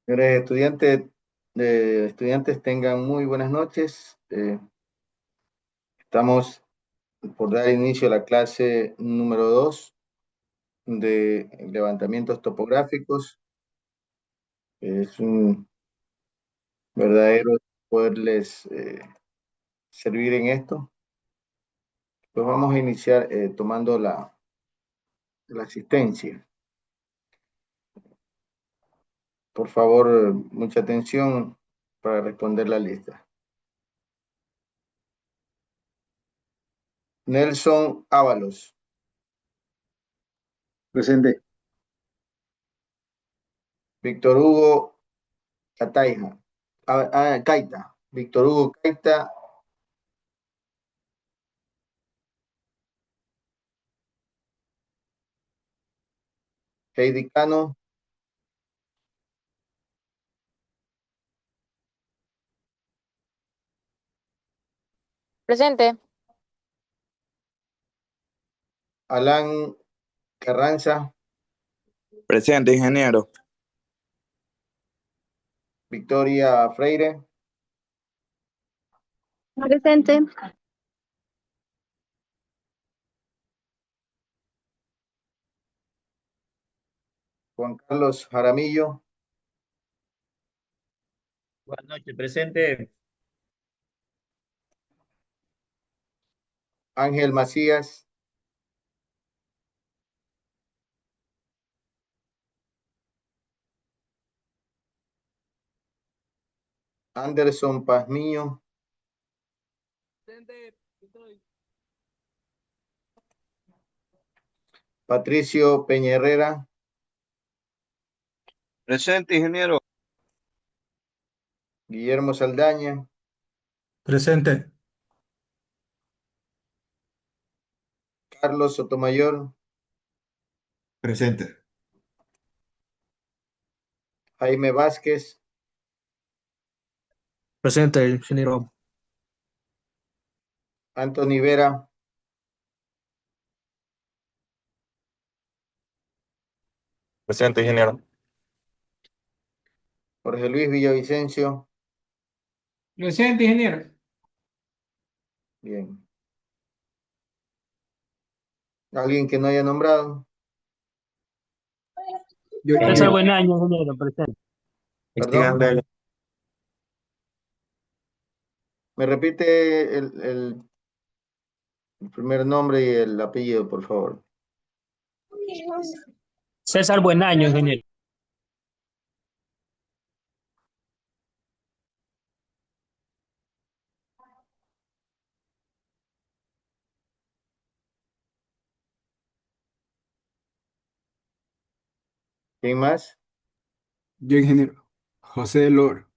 Señores estudiantes, tengan muy buenas noches. Estamos por dar inicio a la clase número 2 de levantamientos topográficos. Es un verdadero poderles servir en esto. Pues vamos a iniciar tomando la asistencia. Por favor, mucha atención para responder la lista. Nelson Ábalos, Presente. Víctor Hugo Cataija, Caita, Víctor Hugo Caita, Heidi Cano, Presente. Alan Carranza, Presente, ingeniero. Victoria Freire, Presente. Juan Carlos Jaramillo, Buenas noches, presente. Ángel Macías, Anderson Pazmiño, Patricio Peña Herrera, Presente, ingeniero. Guillermo Saldaña, Presente. Carlos Sotomayor, Presente. Jaime Vázquez, Presente, ingeniero. Anthony Vera, Presente, ingeniero. Jorge Luis Villavicencio. Presente, ingeniero. Bien. ¿Alguien que no haya nombrado? César Buenaño, ingeniero, presente. Perdón, Vélez. me repite el primer nombre y el apellido, por favor. César Buenaño, ingeniero. ¿Quién más? Yo, ingeniero. José Lor.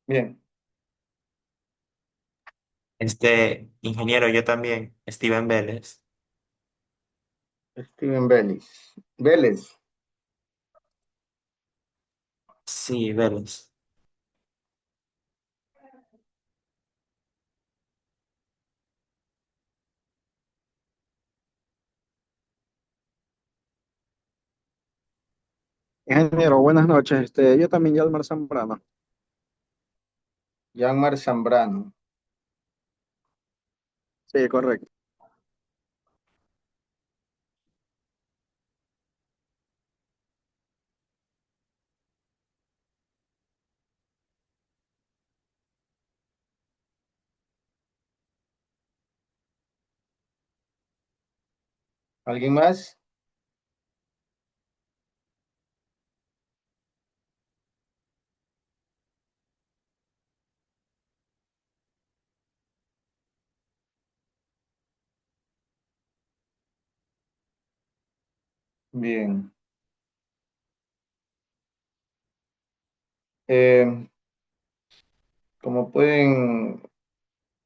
Bien. Ingeniero, yo también, Steven Vélez. Steven Vélez. Vélez. Sí, Vélez. Ingeniero, buenas noches. Yo también, Yalmar Zambrano. Yanmar Zambrano. Sí, correcto. ¿Alguien más? Bien. Eh, como pueden,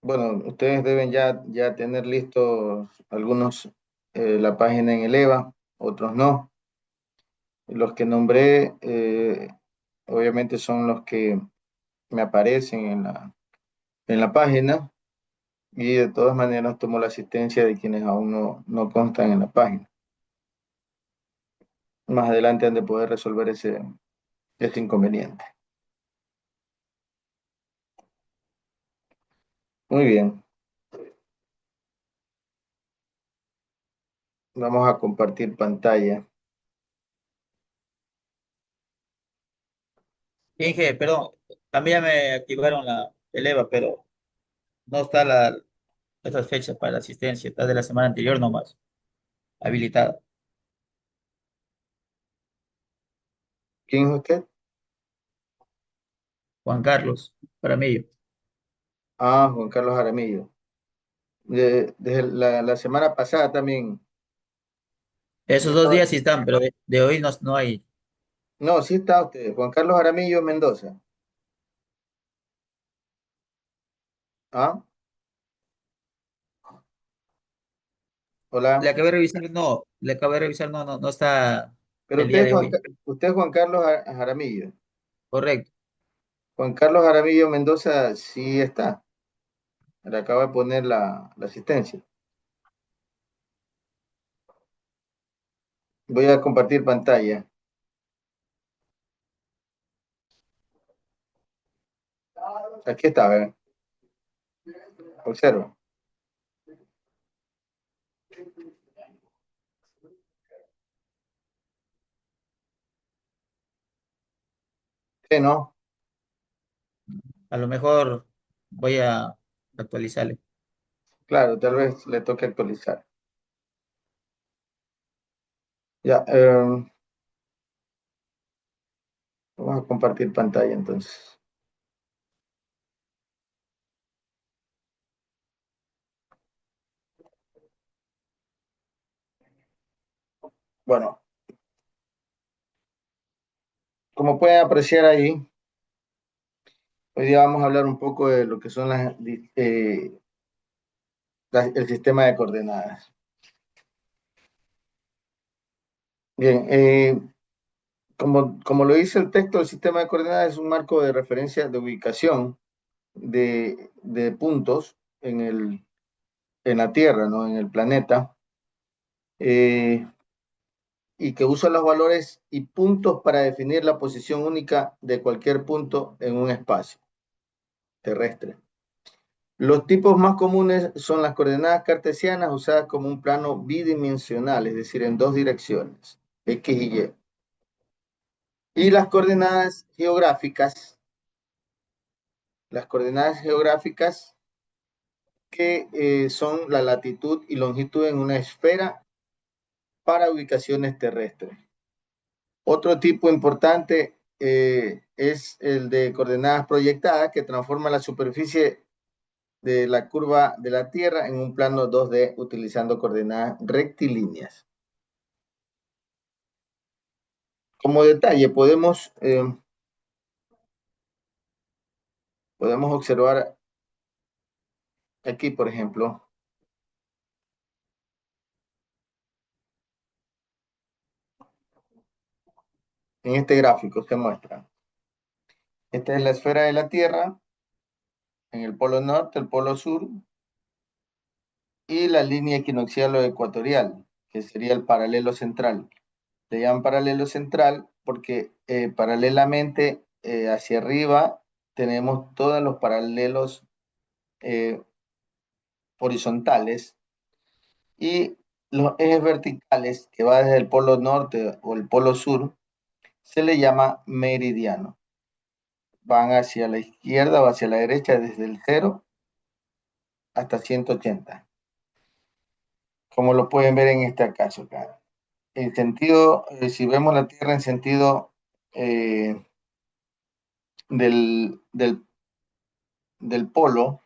bueno, ustedes deben ya tener listos algunos la página en el EVA, otros no. Los que nombré, obviamente son los que me aparecen en la página y de todas maneras tomo la asistencia de quienes aún no constan en la página. Más adelante han de poder resolver este inconveniente. Muy bien. Vamos a compartir pantalla. Inge, perdón, también ya me activaron el EVA, pero no está esas fechas para la asistencia, está de la semana anterior nomás, habilitada. ¿Quién es usted? Juan Carlos, para mí. Ah, Juan Carlos Jaramillo. Desde la semana pasada también. Esos dos días sí están, pero de hoy no hay. No, sí está usted. Juan Carlos Jaramillo Mendoza. Ah, Le hola. acabé de revisar, no está Pero el día de hoy. usted es Juan Carlos Jaramillo. Correcto. Juan Carlos Jaramillo Mendoza sí está. Le acabo de poner la asistencia. Voy a compartir pantalla. Aquí está, ¿verdad? Observa. Sí, ¿no? A lo mejor voy a actualizarle. Claro, tal vez le toque actualizar. Ya, vamos a compartir pantalla entonces. Bueno, como pueden apreciar ahí, hoy día vamos a hablar un poco de lo que son el sistema de coordenadas. Bien, como lo dice el texto, el sistema de coordenadas es un marco de referencia de ubicación de puntos en la Tierra, ¿no? En el planeta, eh, y que usa los valores y puntos para definir la posición única de cualquier punto en un espacio terrestre. Los tipos más comunes son las coordenadas cartesianas usadas como un plano bidimensional, es decir, en dos direcciones, X y Y. Y las coordenadas geográficas que son la latitud y longitud en una esfera para ubicaciones terrestres. Otro tipo importante es el de coordenadas proyectadas, que transforma la superficie de la curva de la Tierra en un plano 2D utilizando coordenadas rectilíneas. Como detalle, podemos observar aquí, por ejemplo, en este gráfico se muestra. Esta es la esfera de la Tierra, en el polo norte, el polo sur, y la línea equinoccial o ecuatorial, que sería el paralelo central. Le llaman paralelo central porque paralelamente hacia arriba tenemos todos los paralelos horizontales y los ejes verticales que va desde el polo norte o el polo sur se le llama meridiano. Van hacia la izquierda o hacia la derecha desde el 0 hasta 180. Como lo pueden ver en este caso acá. En sentido, si vemos la Tierra en sentido del polo,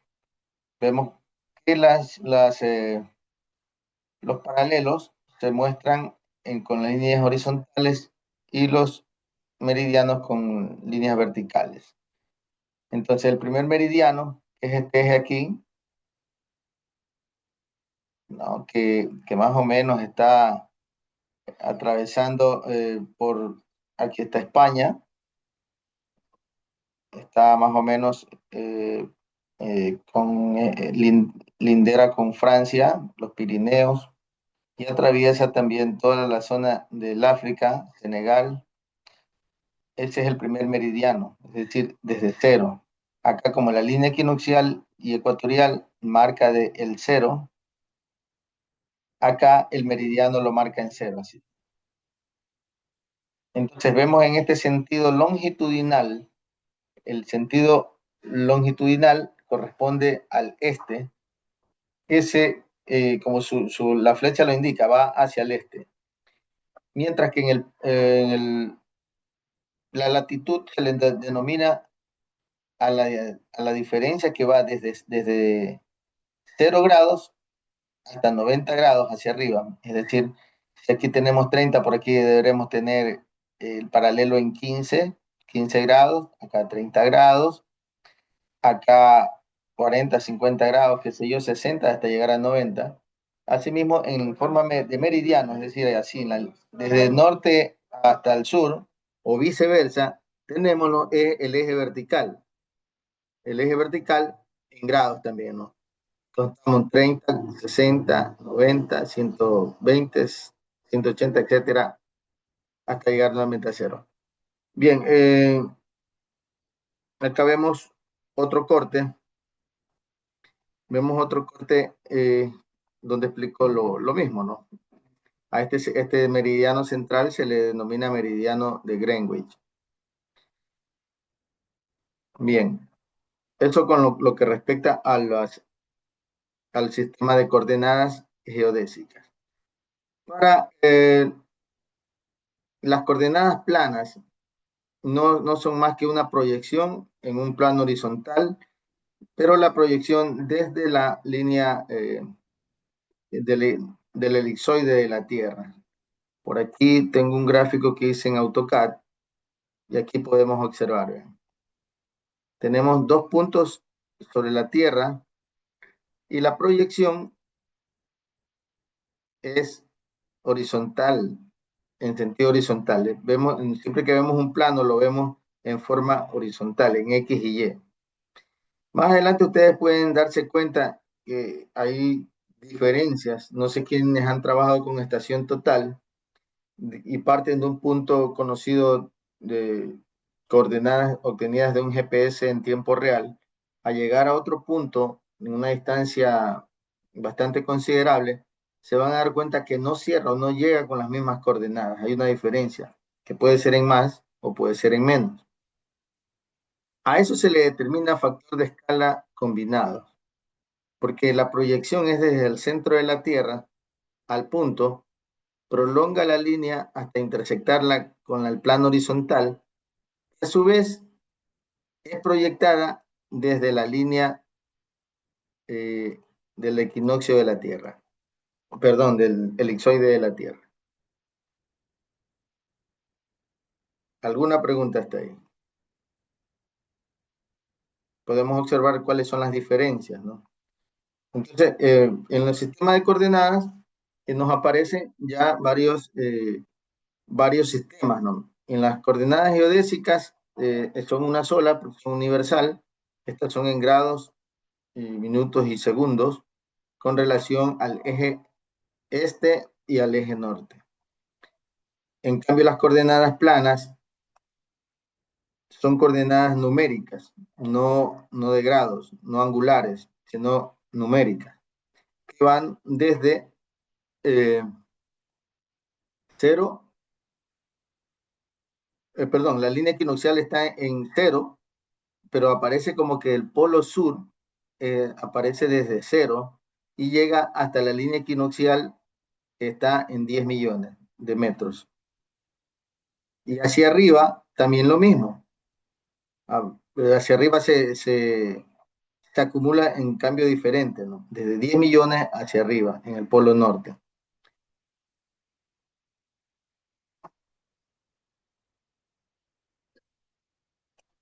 vemos que los paralelos se muestran con las líneas horizontales y los meridianos con líneas verticales. Entonces, el primer meridiano es este eje aquí, ¿no? que más o menos está atravesando aquí está España, está más o menos lindera con Francia, los Pirineos, y atraviesa también toda la zona del África, Senegal. Ese es el primer meridiano, es decir, desde 0. Acá como la línea equinoccial y ecuatorial marca el 0, acá el meridiano lo marca en 0. Así. Entonces vemos en este sentido longitudinal, el sentido longitudinal corresponde al este. Ese, como la flecha lo indica, va hacia el este. Mientras que la latitud se le denomina a la diferencia que va desde 0 grados hasta 90 grados hacia arriba. Es decir, si aquí tenemos 30, por aquí deberemos tener el paralelo en 15 grados, acá 30 grados, acá 40, 50 grados, qué sé yo, 60 hasta llegar a 90. Asimismo, en forma de meridiano, es decir, así, desde el norte hasta el sur, o viceversa, tenemos el eje vertical. El eje vertical en grados también, ¿no? Entonces, estamos 30, 60, 90, 120, 180, etcétera, hasta llegar nuevamente a 0. Bien, acá vemos otro corte. Vemos otro corte donde explico lo mismo, ¿no? A este meridiano central se le denomina meridiano de Greenwich. Bien, eso con lo que respecta al sistema de coordenadas geodésicas. Para las coordenadas planas no son más que una proyección en un plano horizontal, pero la proyección desde la línea del elipsoide de la Tierra. Por aquí tengo un gráfico que hice en AutoCAD y aquí podemos observar. ¿Ven? Tenemos 2 puntos sobre la Tierra y la proyección es horizontal, en sentido horizontal. Siempre que vemos un plano lo vemos en forma horizontal, en X y Y. Más adelante ustedes pueden darse cuenta que hay diferencias. No sé quiénes han trabajado con estación total y parten de un punto conocido de coordenadas obtenidas de un GPS en tiempo real a llegar a otro punto en una distancia bastante considerable, se van a dar cuenta que no cierra o no llega con las mismas coordenadas. Hay una diferencia que puede ser en más o puede ser en menos. A eso se le determina factor de escala combinado, porque la proyección es desde el centro de la Tierra al punto, prolonga la línea hasta intersectarla con el plano horizontal, que a su vez es proyectada desde la línea del equinoccio de la Tierra, perdón, del elipsoide de la Tierra. ¿Alguna pregunta hasta ahí? Podemos observar cuáles son las diferencias, ¿no? Entonces, en el sistema de coordenadas nos aparecen ya varios sistemas, ¿no? En las coordenadas geodésicas son una sola, son universal. Estas son en grados, minutos y segundos con relación al eje este y al eje norte. En cambio, las coordenadas planas son coordenadas numéricas, no de grados, no angulares, sino numéricas, que van desde 0, perdón, la línea equinoccial está en 0, pero aparece como que el polo sur aparece desde 0 y llega hasta la línea equinoccial que está en 10 millones de metros. Y hacia arriba también lo mismo. Hacia arriba se acumula en cambio diferente, ¿no? Desde 10 millones hacia arriba, en el polo norte.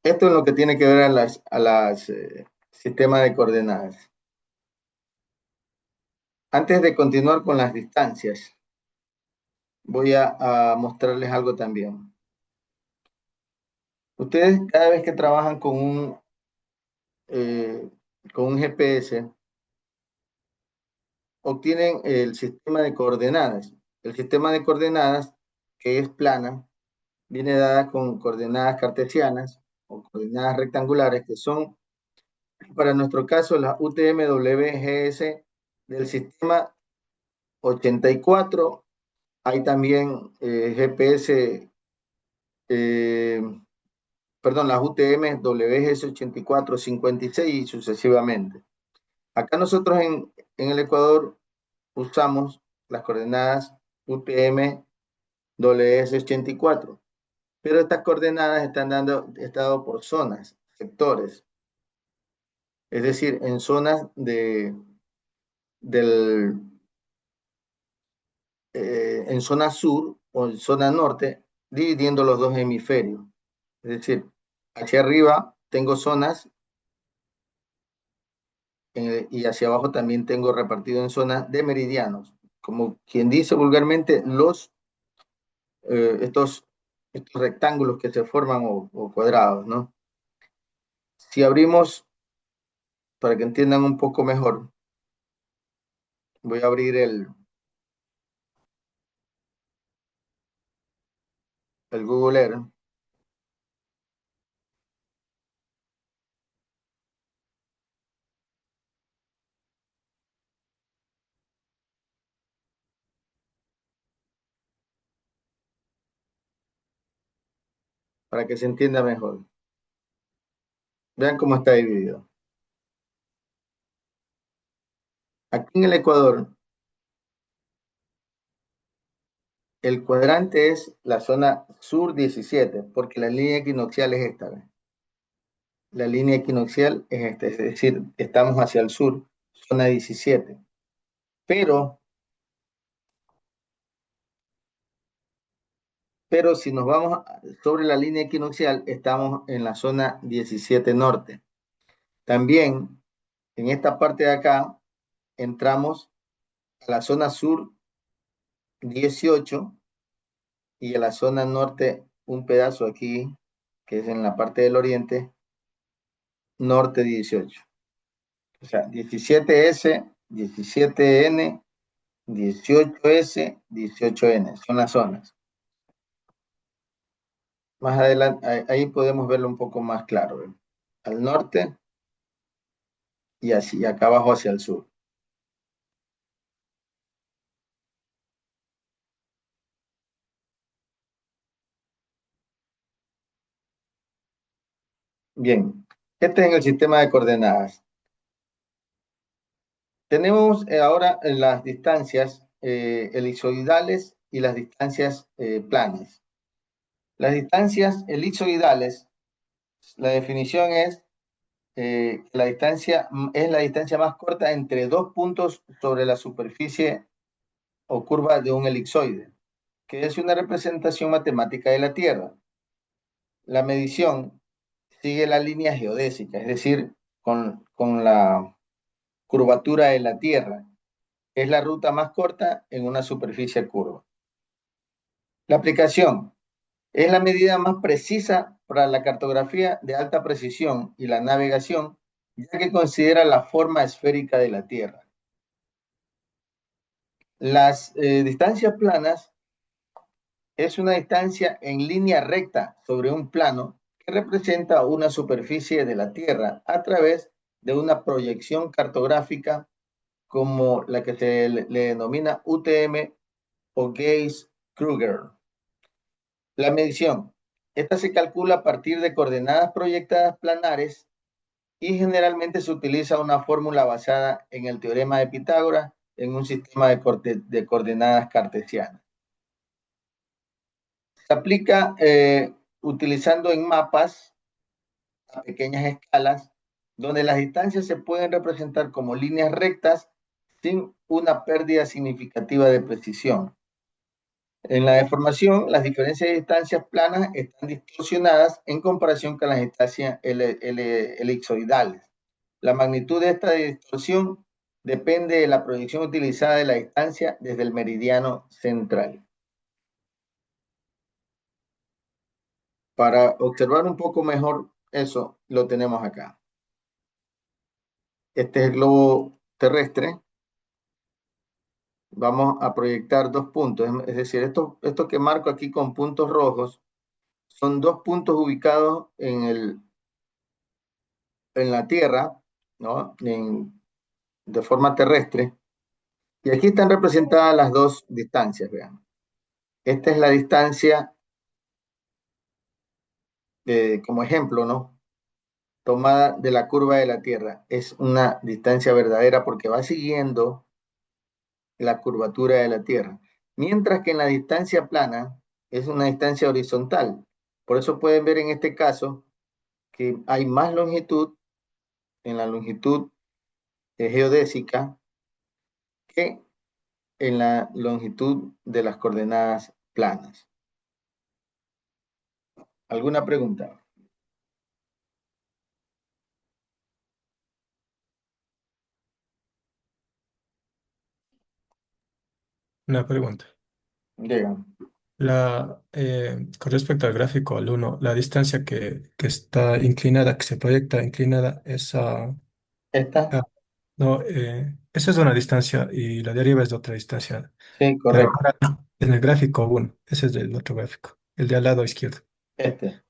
Esto es lo que tiene que ver a las sistemas de coordenadas. Antes de continuar con las distancias, voy a mostrarles algo también. Ustedes cada vez que trabajan con un GPS, obtienen el sistema de coordenadas. El sistema de coordenadas, que es plana, viene dada con coordenadas cartesianas o coordenadas rectangulares, que son, para nuestro caso, las UTM-WGS del sistema 84. Hay también GPS, perdón, las UTM WGS 84, 56 y sucesivamente. Acá nosotros en el Ecuador usamos las coordenadas UTM WGS 84, pero estas coordenadas están dado por zonas, sectores. Es decir, en zonas en zona sur o en zona norte, dividiendo los dos hemisferios. Es decir, hacia arriba tengo zonas y hacia abajo también tengo repartido en zonas de meridianos. Como quien dice vulgarmente, estos rectángulos que se forman o cuadrados, ¿no? Si abrimos, para que entiendan un poco mejor, voy a abrir el Google Earth. Para que se entienda mejor. Vean cómo está dividido. Aquí en el Ecuador, el cuadrante es la zona sur 17, porque la línea equinoccial es esta. ¿Ven? La línea equinoccial es esta, es decir, estamos hacia el sur, zona 17. Pero si nos vamos sobre la línea equinoccial, estamos en la zona 17 norte. También, en esta parte de acá, entramos a la zona sur 18 y a la zona norte, un pedazo aquí, que es en la parte del oriente, norte 18. O sea, 17S, 17N, 18S, 18N, son las zonas. Más adelante, ahí podemos verlo un poco más claro. ¿Ven? Al norte y así, acá abajo hacia el sur. Bien, este es en el sistema de coordenadas. Tenemos ahora las distancias elipsoidales y las distancias planas. Las distancias elipsoidales, la definición es la distancia es la distancia más corta entre dos puntos sobre la superficie o curva de un elipsoide, que es una representación matemática de la Tierra. La medición sigue la línea geodésica, es decir, con la curvatura de la Tierra. Es la ruta más corta en una superficie curva. La aplicación es la medida más precisa para la cartografía de alta precisión y la navegación, ya que considera la forma esférica de la Tierra. Las distancias planas es una distancia en línea recta sobre un plano que representa una superficie de la Tierra a través de una proyección cartográfica como la que se le denomina UTM o Gaze-Kruger. La medición. Esta se calcula a partir de coordenadas proyectadas planares y generalmente se utiliza una fórmula basada en el teorema de Pitágoras en un sistema de coordenadas cartesianas. Se aplica utilizando en mapas a pequeñas escalas, donde las distancias se pueden representar como líneas rectas sin una pérdida significativa de precisión. En la deformación, las diferencias de distancias planas están distorsionadas en comparación con las distancias elipsoidales. La magnitud de esta distorsión depende de la proyección utilizada de la distancia desde el meridiano central. Para observar un poco mejor eso, lo tenemos acá. Este es el globo terrestre. Vamos a proyectar dos puntos. Es decir, esto que marco aquí con puntos rojos son dos puntos ubicados en la Tierra, ¿no? De forma terrestre. Y aquí están representadas las dos distancias, vean. Esta es la distancia, como ejemplo, ¿no? Tomada de la curva de la Tierra. Es una distancia verdadera porque va siguiendo la curvatura de la Tierra. Mientras que en la distancia plana es una distancia horizontal. Por eso pueden ver en este caso que hay más longitud en la longitud geodésica que en la longitud de las coordenadas planas. ¿Alguna pregunta? Una pregunta. Digan. Con respecto al gráfico al uno, la distancia que está inclinada, que se proyecta inclinada, ¿Esta? ah, no, esa es una distancia y la de arriba es de otra distancia. Sí, Pero correcto. ahora en el gráfico uno, ese es del otro gráfico, el de al lado izquierdo. Este.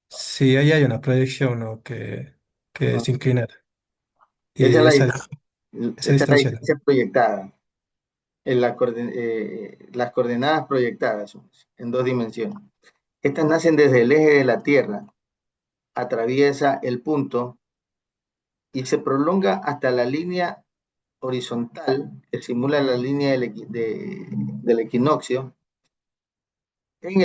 Sí, ahí hay una proyección, ¿no? que Ajá. es inclinada. Esa Y es esa esa es la distancia, distancia proyectada. Las coordenadas proyectadas son en dos dimensiones. Estas nacen desde el eje de la Tierra, atraviesa el punto y se prolonga hasta la línea horizontal que simula la línea del equinoccio en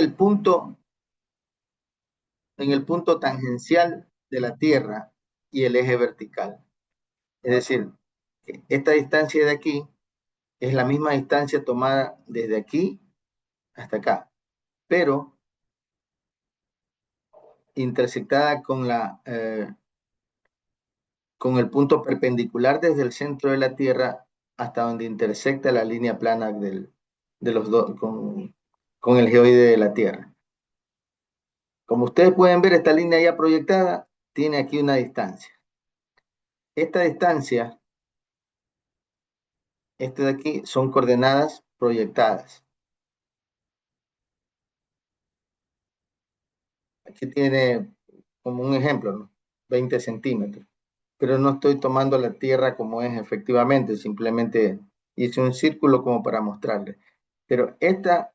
en el punto tangencial de la Tierra y el eje vertical. Es decir, que esta distancia de aquí es la misma distancia tomada desde aquí hasta acá, pero intersectada con el punto perpendicular desde el centro de la Tierra hasta donde intersecta la línea plana de los dos con el geoide de la Tierra. Como ustedes pueden ver, esta línea ya proyectada tiene aquí una distancia. Esta distancia, este de aquí, son coordenadas proyectadas. Aquí tiene como un ejemplo, ¿no? 20 centímetros. Pero no estoy tomando la Tierra como es efectivamente, simplemente hice un círculo como para mostrarles. Pero esta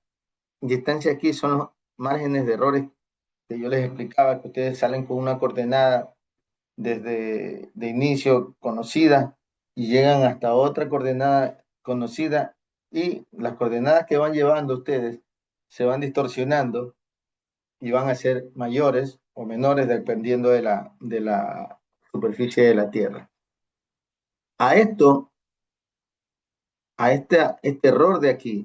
distancia aquí son los márgenes de errores que yo les explicaba, que ustedes salen con una coordenada desde de inicio conocida y llegan hasta otra coordenada conocida y las coordenadas que van llevando ustedes se van distorsionando y van a ser mayores o menores dependiendo de la superficie de la Tierra. A esto, este error de aquí,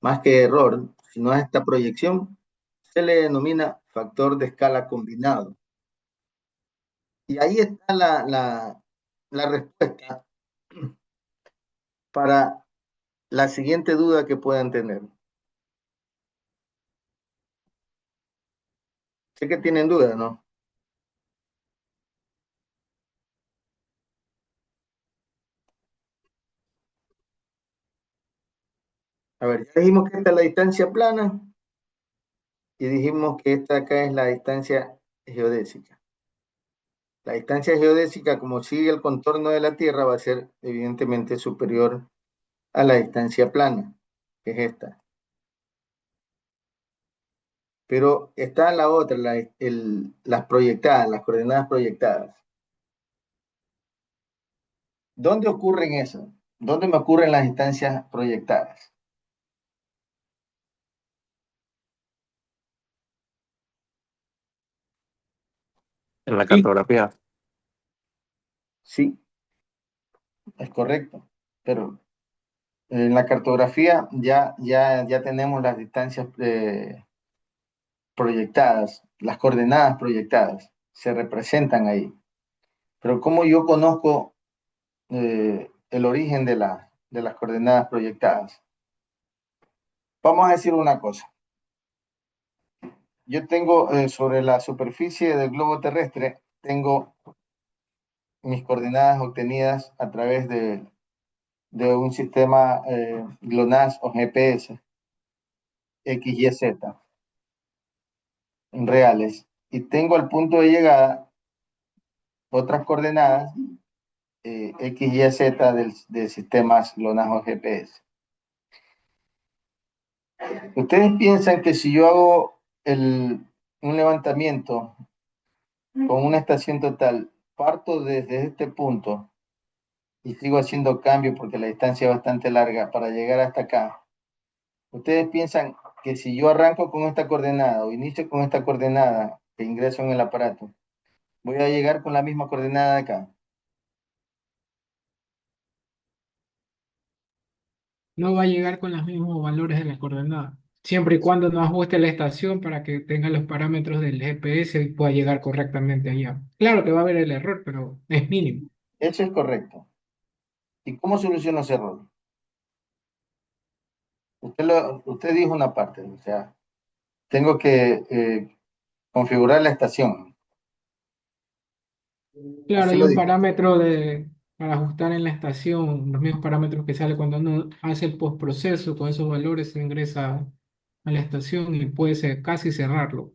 más que error, sino a esta proyección, se le denomina factor de escala combinado. Y ahí está la respuesta para la siguiente duda que puedan tener. Sé que tienen dudas, ¿no? A ver, ya dijimos que esta es la distancia plana y dijimos que esta acá es la distancia geodésica. La distancia geodésica, como sigue el contorno de la Tierra, va a ser evidentemente superior a la distancia plana, que es esta. Pero está la otra, las proyectadas, las coordenadas proyectadas. ¿Dónde ocurren eso? ¿Dónde me ocurren las distancias proyectadas? En la cartografía. Sí, es correcto. Pero en la cartografía ya tenemos las distancias proyectadas, las coordenadas proyectadas, se representan ahí. Pero ¿cómo yo conozco el origen de las coordenadas proyectadas? Vamos a decir una cosa. Yo tengo sobre la superficie del globo terrestre, tengo mis coordenadas obtenidas a través de un sistema GLONASS o GPS, X, Y, Z, en reales. Y tengo al punto de llegada otras coordenadas X, Y, Z de sistemas GLONASS o GPS. ¿Ustedes piensan que si yo hago un levantamiento con una estación total, parto desde este punto y sigo haciendo cambios porque la distancia es bastante larga para llegar hasta acá? ¿Ustedes piensan que si yo arranco con esta coordenada o inicio con esta coordenada que ingreso en el aparato, voy a llegar con la misma coordenada de acá? No va a llegar con los mismos valores de la coordenada, siempre y cuando no ajuste la estación para que tenga los parámetros del GPS y pueda llegar correctamente allá. Claro que va a haber el error, pero es mínimo. Eso es correcto. ¿Y cómo soluciono ese error? Usted dijo una parte, o sea, tengo que configurar la estación. Claro, Usted hay lo un dijo. parámetro para ajustar en la estación, los mismos parámetros que sale cuando uno hace el postproceso, con esos valores se ingresa a la estación y puede casi cerrarlo.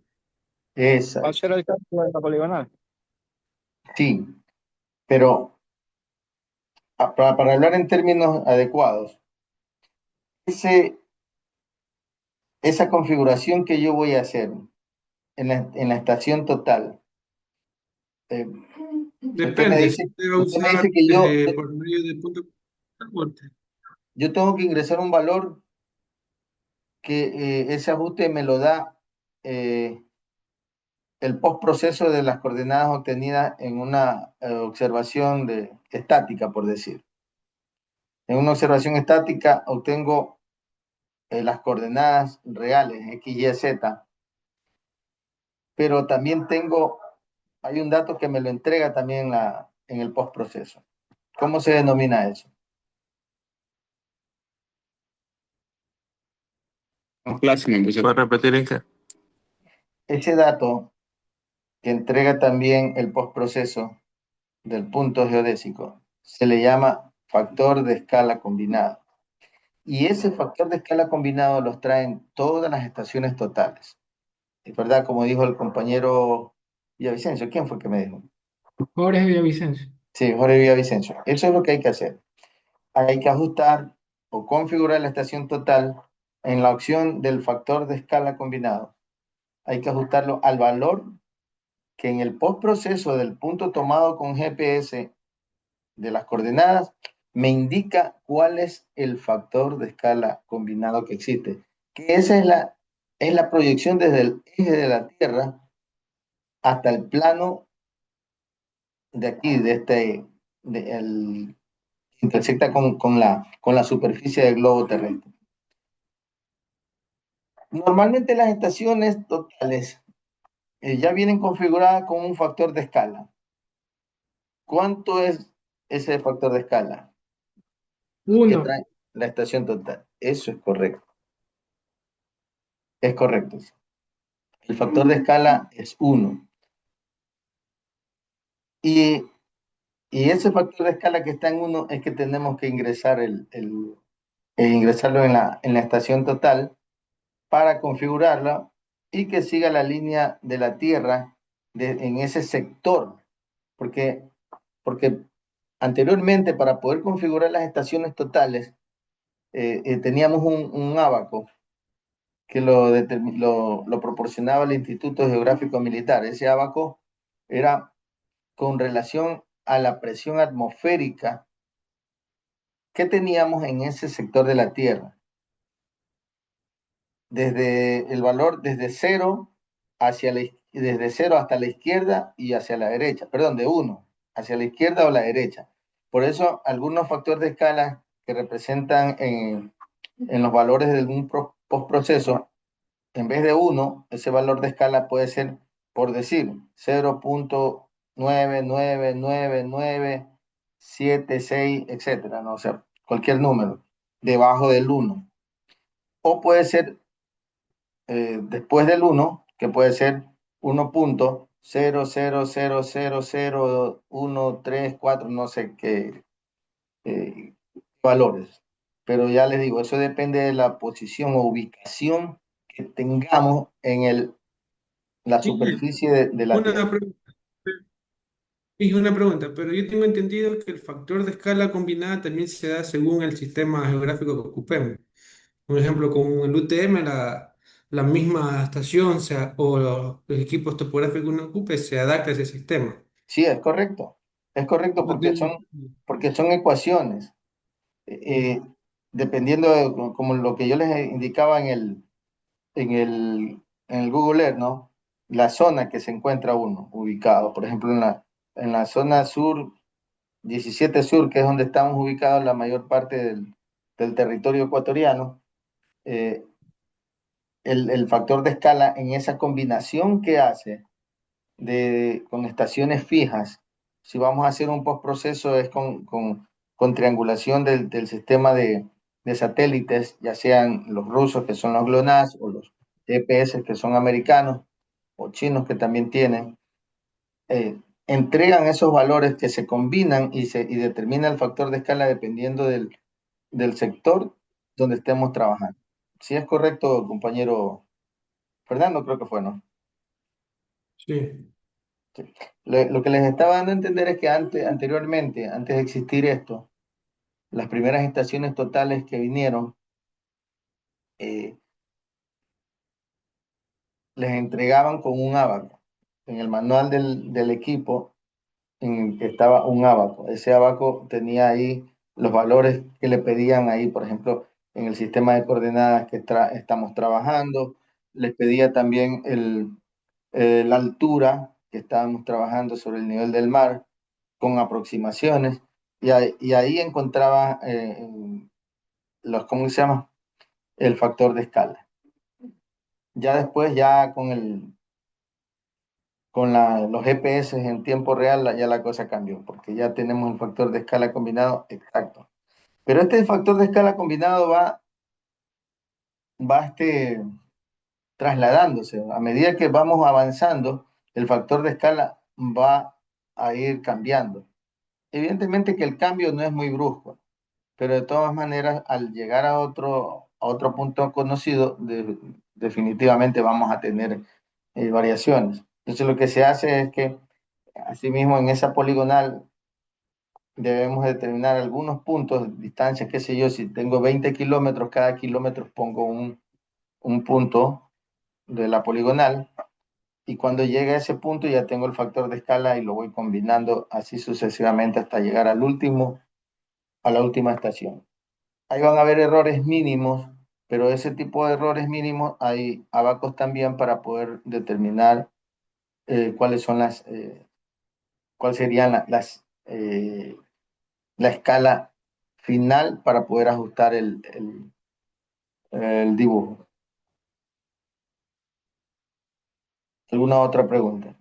¿Va a Exacto. ser el cálculo de la poligonal? Sí, pero para hablar en términos adecuados, ese, esa configuración que yo voy a hacer en la estación total, eh, Depende, se debe usted me dice usar que por medio de punto de ajuste. yo tengo que ingresar un valor que ese ajuste me lo da el postproceso de las coordenadas obtenidas en una observación estática, por decir. En una observación estática obtengo las coordenadas reales, X, Y, Z, pero también hay un dato que me lo entrega también en el postproceso. ¿Cómo se denomina eso? ¿Puedes repetir en qué? Ese dato que entrega también el postproceso del punto geodésico se le llama factor de escala combinado. Y ese factor de escala combinado los traen todas las estaciones totales. Es verdad, como dijo el compañero Villavicencio. ¿Quién fue que me dijo? Jorge Villavicencio. Sí, Jorge Villavicencio. Eso es lo que hay que hacer. Hay que ajustar o configurar la estación total en la opción del factor de escala combinado. Hay que ajustarlo al valor que en el postproceso del punto tomado con GPS de las coordenadas me indica cuál es el factor de escala combinado que existe. Que esa es la proyección desde el eje de la Tierra hasta el plano de aquí, intersecta con la superficie del globo terrestre. Normalmente las estaciones totales ya vienen configuradas con un factor de escala. ¿Cuánto es ese factor de escala que Uno. trae la estación total? Eso es correcto. Es correcto. El factor de escala es 1. Y, y ese factor de escala que está en 1 es que tenemos que ingresar ingresarlo en la estación total para configurarla y que siga la línea de la Tierra en ese sector, porque, porque anteriormente para poder configurar las estaciones totales teníamos un ábaco que lo proporcionaba el Instituto Geográfico Militar. Ese ábaco era con relación a la presión atmosférica que teníamos en ese sector de la Tierra. Desde el valor, desde cero hasta la izquierda y hacia la derecha, perdón, de 1, hacia la izquierda o la derecha. Por eso, algunos factores de escala que representan en los valores de un postproceso, en vez de 1, ese valor de escala puede ser, por decir, 0.9999976, etcétera, ¿no? O sea, cualquier número debajo del 1. O puede ser después del 1, que puede ser 1.000000134, no sé qué valores. Pero ya les digo, eso depende de la posición o ubicación que tengamos en la Sí, superficie de la Tierra. una pregunta. Y una pregunta, pero yo tengo entendido que el factor de escala combinada también se da según el sistema geográfico que ocupemos. Por ejemplo, con el UTM, la misma estación o los equipos topográficos que uno ocupe se adapta a ese sistema. Sí, es correcto No porque son ecuaciones. Eh, Dependiendo de como lo que yo les indicaba en el Google Earth, ¿no? La zona que se encuentra uno ubicado. Por ejemplo, en la zona sur, 17 Sur, que es donde estamos ubicados la mayor parte del territorio ecuatoriano, eh, el factor de escala en esa combinación que hace con estaciones fijas, si vamos a hacer un postproceso es con triangulación del sistema de satélites, ya sean los rusos que son los GLONASS o los GPS que son americanos o chinos que también tienen, entregan esos valores que se combinan y determina el factor de escala dependiendo del sector donde estemos trabajando. Si es correcto, compañero Fernando, creo que fue, ¿no? Sí. Lo que les estaba dando a entender es que anteriormente, antes de existir esto, las primeras estaciones totales que vinieron, eh, les entregaban con un ábaco. En el manual del equipo en el que estaba un ábaco. Ese ábaco tenía ahí los valores que le pedían ahí, por ejemplo, en el sistema de coordenadas que estamos trabajando. Les pedía también la altura que estábamos trabajando sobre el nivel del mar con aproximaciones. Y ahí encontraba ¿cómo se llama? El factor de escala. Ya después, ya los GPS en tiempo real, ya la cosa cambió, porque ya tenemos el factor de escala combinado exacto. Pero este factor de escala combinado va trasladándose. A medida que vamos avanzando, el factor de escala va a ir cambiando. Evidentemente que el cambio no es muy brusco, pero de todas maneras, al llegar a otro punto conocido, definitivamente vamos a tener variaciones. Entonces, lo que se hace es que, asimismo, en esa poligonal debemos determinar algunos puntos, distancias, qué sé yo, si tengo 20 kilómetros, cada kilómetro pongo un punto de la poligonal, y cuando llegue a ese punto ya tengo el factor de escala y lo voy combinando así sucesivamente hasta llegar a la última estación. Ahí van a haber errores mínimos, pero ese tipo de errores mínimos hay abacos también para poder determinar cuáles son cuál serían la escala final para poder ajustar el dibujo. ¿Alguna otra pregunta?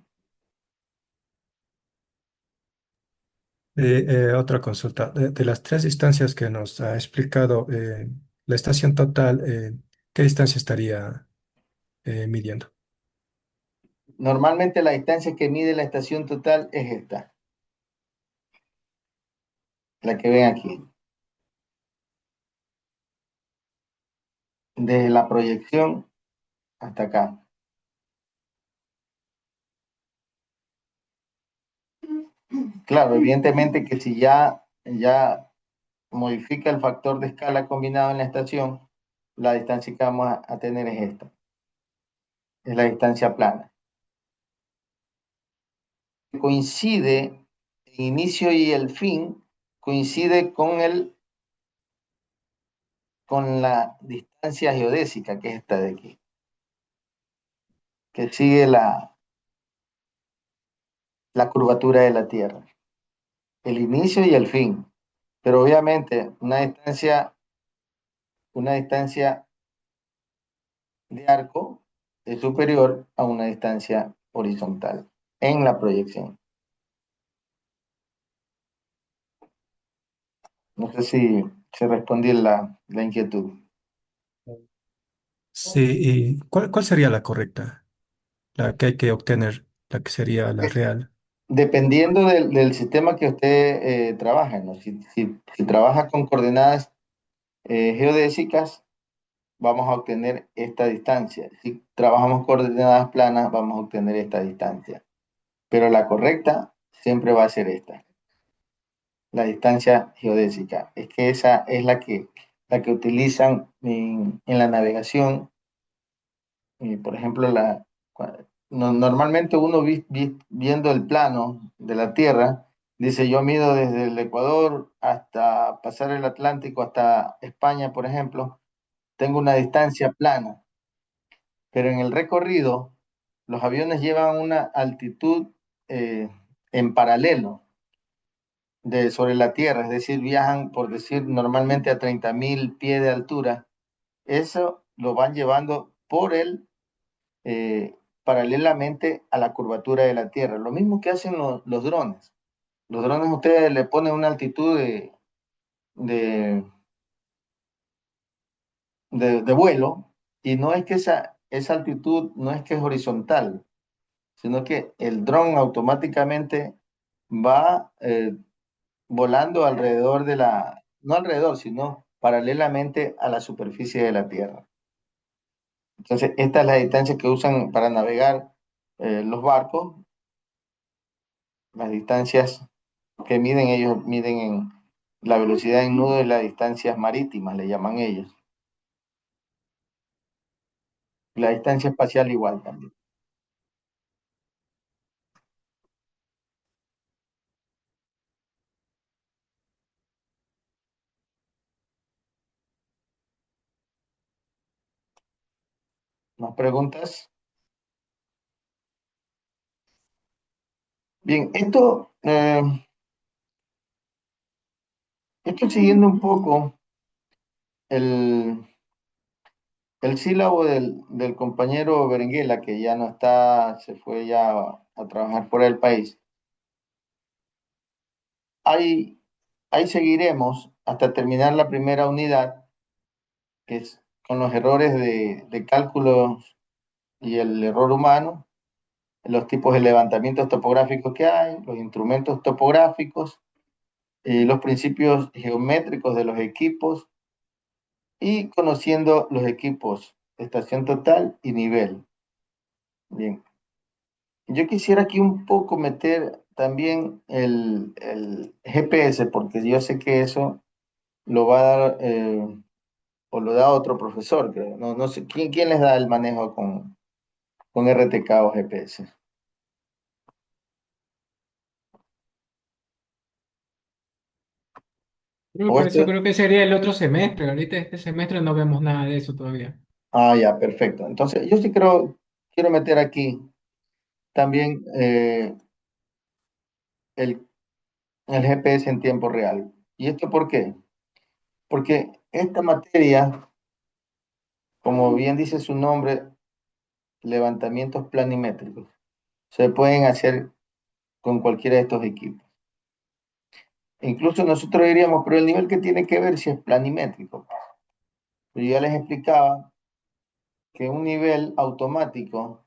Otra consulta. De las tres distancias que nos ha explicado, la estación total, ¿qué distancia estaría midiendo? Normalmente la distancia que mide la estación total es esta, la que ven aquí. Desde la proyección hasta acá. Claro, evidentemente que si ya modifica el factor de escala combinado en la estación, la distancia que vamos a tener es esta, es la distancia plana. Coincide el inicio y el fin, coincide con la distancia geodésica, que es esta de aquí, que sigue la curvatura de la Tierra, el inicio y el fin. Pero obviamente una distancia de arco es superior a una distancia horizontal en la proyección. No sé si respondí la inquietud. Sí, ¿y cuál sería la correcta? La que hay que obtener, la que sería la real. Dependiendo del sistema que usted trabaja, ¿no? Si trabaja con coordenadas geodésicas, vamos a obtener esta distancia. Si trabajamos coordenadas planas, vamos a obtener esta distancia. Pero la correcta siempre va a ser esta, la distancia geodésica. Es que esa es la que utilizan en la navegación. Por ejemplo, normalmente uno viendo el plano de la Tierra, dice yo mido desde el Ecuador hasta pasar el Atlántico hasta España, por ejemplo, tengo una distancia plana, pero en el recorrido los aviones llevan una altitud eh, en paralelo sobre la Tierra, es decir, viajan, por decir, normalmente a 30.000 pies de altura. Eso lo van llevando paralelamente a la curvatura de la Tierra. Lo mismo que hacen los drones. Los drones ustedes le ponen una altitud de, de vuelo y no es que esa altitud no es que es horizontal, sino que el dron automáticamente va volando alrededor no alrededor, sino paralelamente a la superficie de la Tierra. Entonces, esta es la distancia que usan para navegar los barcos, las distancias que miden ellos, miden en la velocidad en nudo y las distancias marítimas, le llaman ellos. La distancia espacial igual también. ¿Más preguntas? Bien, esto siguiendo un poco el, el sílabo del compañero Berenguela, que ya no está, se fue ya a trabajar fuera del país. Ahí seguiremos hasta terminar la primera unidad, que es con los errores de cálculos y el error humano, los tipos de levantamientos topográficos que hay, los instrumentos topográficos, los principios geométricos de los equipos y conociendo los equipos, estación total y nivel. Bien. Yo quisiera aquí un poco meter también el GPS, porque yo sé que eso lo va a dar o lo da otro profesor, creo. No sé, ¿quién les da el manejo con RTK o GPS? Creo O que eso esto, creo que sería el otro semestre. Ahorita este semestre no vemos nada de eso todavía. ya, perfecto. Entonces, yo sí quiero meter aquí también el, el GPS en tiempo real. ¿Y esto por qué? Porque esta materia, como bien dice su nombre, levantamientos planimétricos, se pueden hacer con cualquiera de estos equipos. Incluso nosotros diríamos, pero el nivel que tiene que ver si es planimétrico. Yo ya les explicaba que un nivel automático,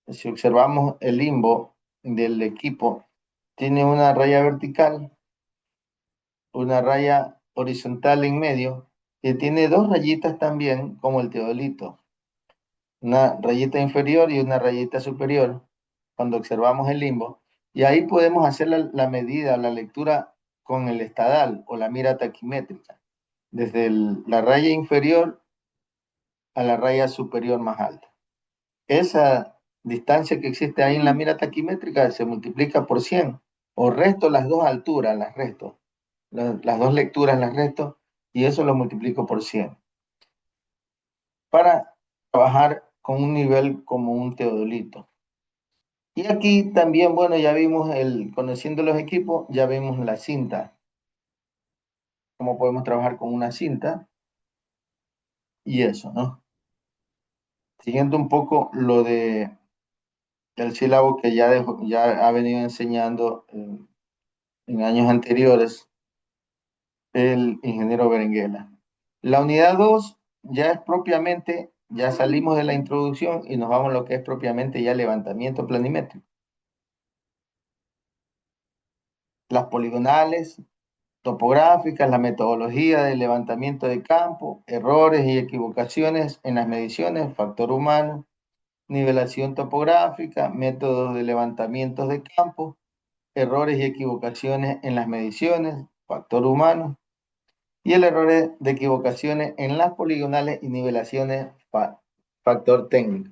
si observamos el limbo del equipo, tiene una raya vertical, una raya horizontal en medio, y tiene dos rayitas también, como el teodolito, una rayita inferior y una rayita superior, cuando observamos el limbo, Y ahí podemos hacer la medida, la lectura con el estadal o la mira taquimétrica, desde la raya inferior a la raya superior más alta. Esa distancia que existe ahí en la mira taquimétrica se multiplica por 100, o resto las dos alturas, las resto, las dos lecturas las resto, y eso lo multiplico por 100, para trabajar con un nivel como un teodolito. Y aquí también, bueno, ya vimos conociendo los equipos, ya vimos la cinta, cómo podemos trabajar con una cinta, y eso, ¿no? Siguiendo un poco lo de el sílabo que ya ha venido enseñando en años anteriores el ingeniero Berenguela. La unidad 2 ya es propiamente, ya salimos de la introducción y nos vamos a lo que es propiamente ya levantamiento planimétrico. Las poligonales, topográficas, la metodología de levantamiento de campo, errores y equivocaciones en las mediciones, factor humano, nivelación topográfica, métodos de levantamientos de campo, errores y equivocaciones en las mediciones, factor humano, y el error de equivocaciones en las poligonales y nivelaciones, factor técnico.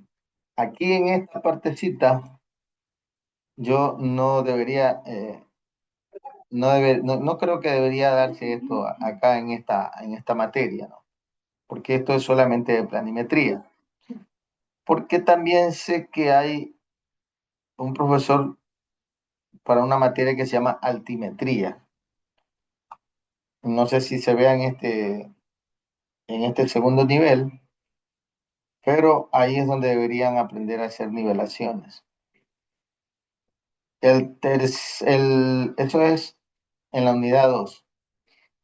Aquí en esta partecita, yo no debería, no creo que debería darse esto acá en esta materia, ¿no? Porque esto es solamente de planimetría. Porque también sé que hay un profesor para una materia que se llama altimetría. No sé si se vea en este segundo nivel, pero ahí es donde deberían aprender a hacer nivelaciones. Eso es en la unidad 2.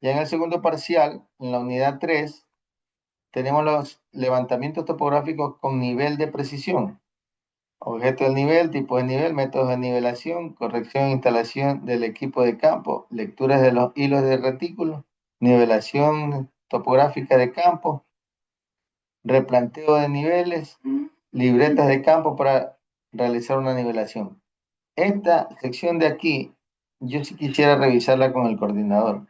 Ya en el segundo parcial, en la unidad 3, tenemos los levantamientos topográficos con nivel de precisión. Objeto del nivel, tipo de nivel, métodos de nivelación, corrección e instalación del equipo de campo, lecturas de los hilos de retículo, nivelación topográfica de campo, replanteo de niveles, libretas de campo para realizar una nivelación. Esta sección de aquí, yo sí quisiera revisarla con el coordinador,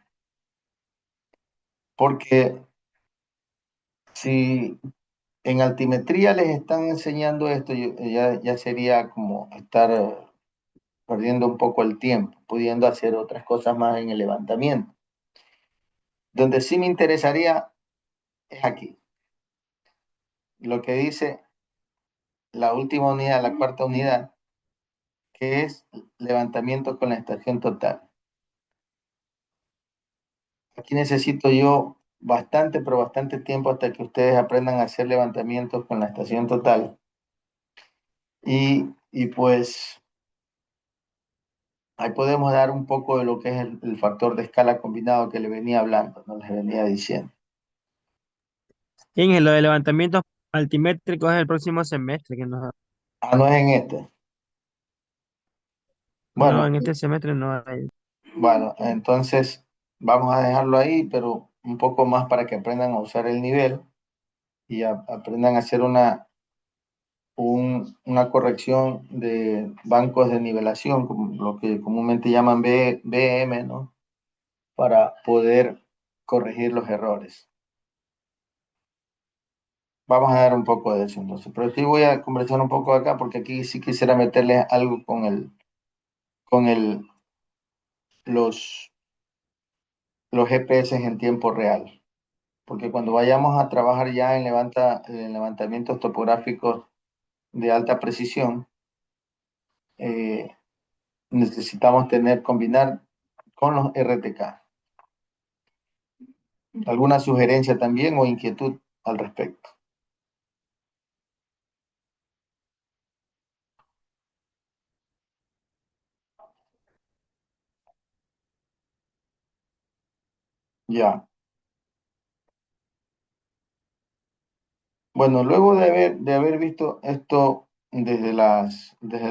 porque si en altimetría les están enseñando esto, ya sería como estar perdiendo un poco el tiempo, pudiendo hacer otras cosas más en el levantamiento. Donde sí me interesaría es aquí. Lo que dice la última unidad, la cuarta unidad, que es levantamiento con la estación total. Aquí necesito yo bastante, pero bastante tiempo hasta que ustedes aprendan a hacer levantamientos con la estación total. Y pues ahí podemos dar un poco de lo que es el factor de escala combinado que le venía hablando, no les venía diciendo. En lo de levantamientos altimétricos es el próximo semestre, que no, Ah, no es en este. no, Bueno, en este semestre no hay. bueno, entonces vamos a dejarlo ahí, pero un poco más para que aprendan a usar el nivel y aprendan a hacer una corrección de bancos de nivelación, como lo que comúnmente llaman BM, ¿no? Para poder corregir los errores. Vamos a dar un poco de eso entonces, pero sí voy a conversar un poco acá porque aquí sí quisiera meterles algo con los GPS en tiempo real, porque cuando vayamos a trabajar ya en levantamientos topográficos de alta precisión, necesitamos combinar con los RTK. ¿Alguna sugerencia también o inquietud al respecto? Ya. Bueno, luego de haber visto esto desde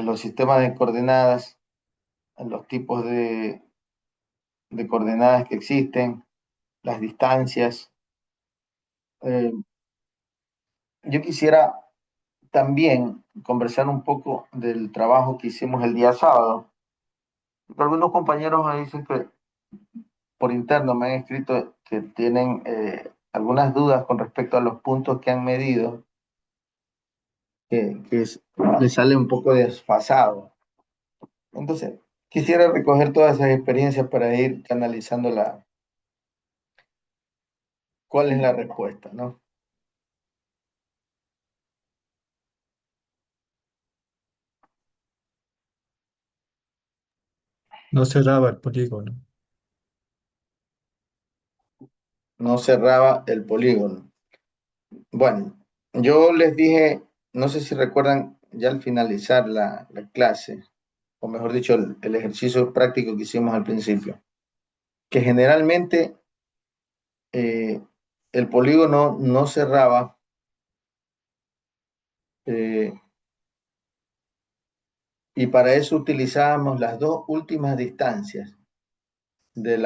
los sistemas de coordenadas, los tipos de coordenadas que existen, las distancias, eh, yo quisiera también conversar un poco del trabajo que hicimos el día sábado, Algunos compañeros me dicen que por interno me han escrito que tienen algunas dudas con respecto a los puntos que han medido, les sale un poco desfasado. Entonces, quisiera recoger todas esas experiencias para ir canalizando cuál es la respuesta, ¿no? No cerraba el polígono. No cerraba el polígono. Bueno, yo les dije, no sé si recuerdan, ya al finalizar la clase, o mejor dicho, el ejercicio práctico que hicimos al principio, que generalmente eh, el polígono no cerraba eh, y para eso utilizábamos las dos últimas distancias de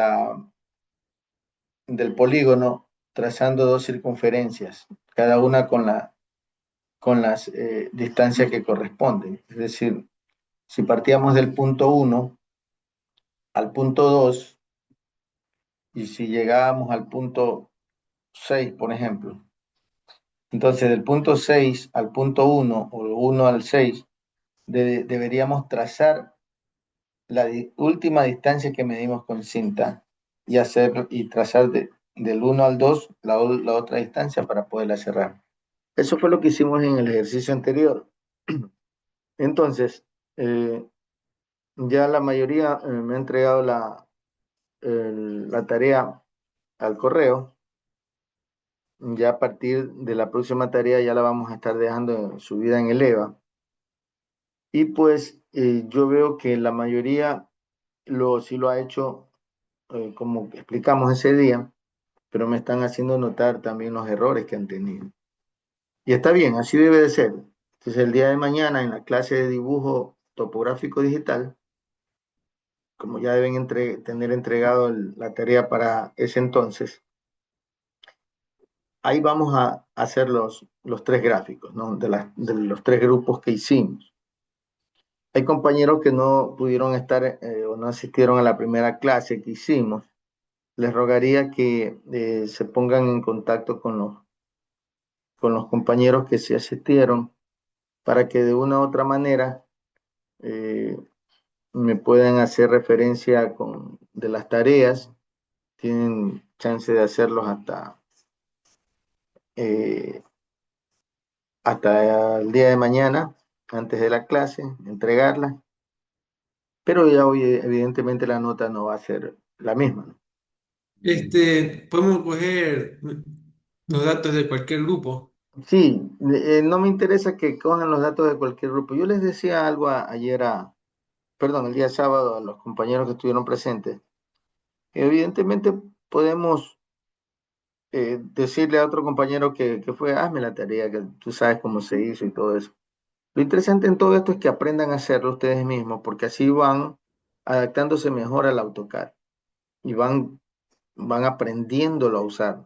del polígono, trazando dos circunferencias, cada una con las distancias que corresponden. Es decir, si partíamos del punto 1 al punto 2 y si llegábamos al punto 6, por ejemplo, entonces del punto 6 al punto 1 o 1 al 6 deberíamos trazar la última distancia que medimos con cinta y trazar del 1 al 2 la otra distancia para poderla cerrar. Eso fue lo que hicimos en el ejercicio anterior. Entonces, ya la mayoría me ha entregado la tarea al correo. Ya a partir de la próxima tarea ya la vamos a estar dejando subida en el EVA. Y pues yo veo que la mayoría sí lo ha hecho como explicamos ese día, pero me están haciendo notar también los errores que han tenido. Y está bien, así debe de ser. Entonces el día de mañana en la clase de dibujo topográfico digital, como ya deben tener entregado la tarea para ese entonces, ahí vamos a hacer los tres gráficos, ¿no? De los tres grupos que hicimos. Hay compañeros que no pudieron estar o no asistieron a la primera clase que hicimos. Les rogaría que se pongan en contacto con los compañeros que se asistieron para que de una u otra manera eh, me puedan hacer referencia de las tareas. Tienen chance de hacerlos eh, hasta el día de mañana, antes de la clase, entregarla. Pero ya hoy, evidentemente, la nota no va a ser la misma, ¿no? Podemos coger los datos de cualquier grupo. Sí, no me interesa que cojan los datos de cualquier grupo. Yo les decía algo ayer, perdón, el día sábado a los compañeros que estuvieron presentes. Evidentemente podemos decirle a otro compañero que fue, hazme la tarea, que tú sabes cómo se hizo y todo eso. Lo interesante en todo esto es que aprendan a hacerlo ustedes mismos, porque así van adaptándose mejor al AutoCAD y van aprendiéndolo a usar.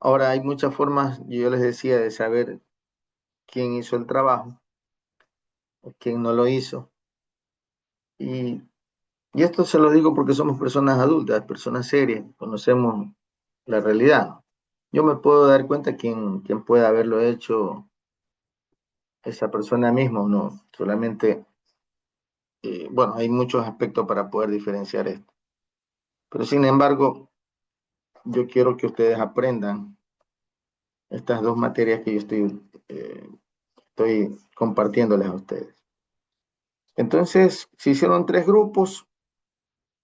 Ahora hay muchas formas, yo les decía, de saber quién hizo el trabajo o quién no lo hizo. Y, y esto se lo digo porque somos personas adultas, personas serias, conocemos la realidad. Yo me puedo dar cuenta quién puede haberlo hecho esa persona misma o no. Solamente, bueno, hay muchos aspectos para poder diferenciar esto. Pero sin embargo, yo quiero que ustedes aprendan estas dos materias que yo estoy compartiéndoles a ustedes. Entonces, se hicieron tres grupos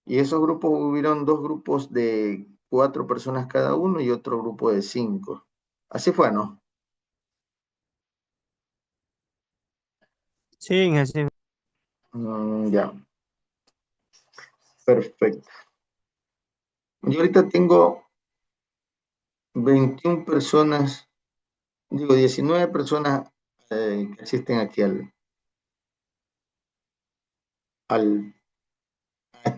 y esos grupos hubieron dos grupos de 4 personas cada uno y otro grupo de 5. Así fue, ¿no? Sí, así. Ya, perfecto. Yo ahorita tengo 21 personas, digo 19 personas que asisten aquí al,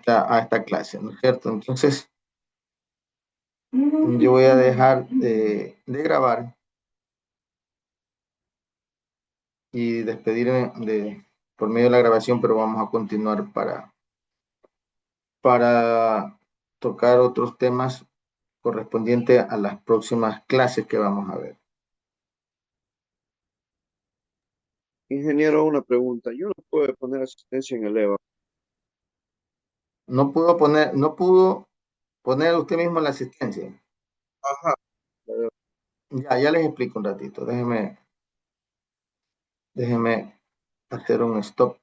a esta clase, ¿no es cierto? Entonces, yo voy a dejar de grabar y despedirme por medio de la grabación, pero vamos a continuar para tocar otros temas correspondientes a las próximas clases que vamos a ver. Ingeniero, una pregunta. Yo no puedo poner asistencia en el EVA. No pudo poner usted mismo la asistencia. Ajá. Ya les explico un ratito. Déjeme hacer un stop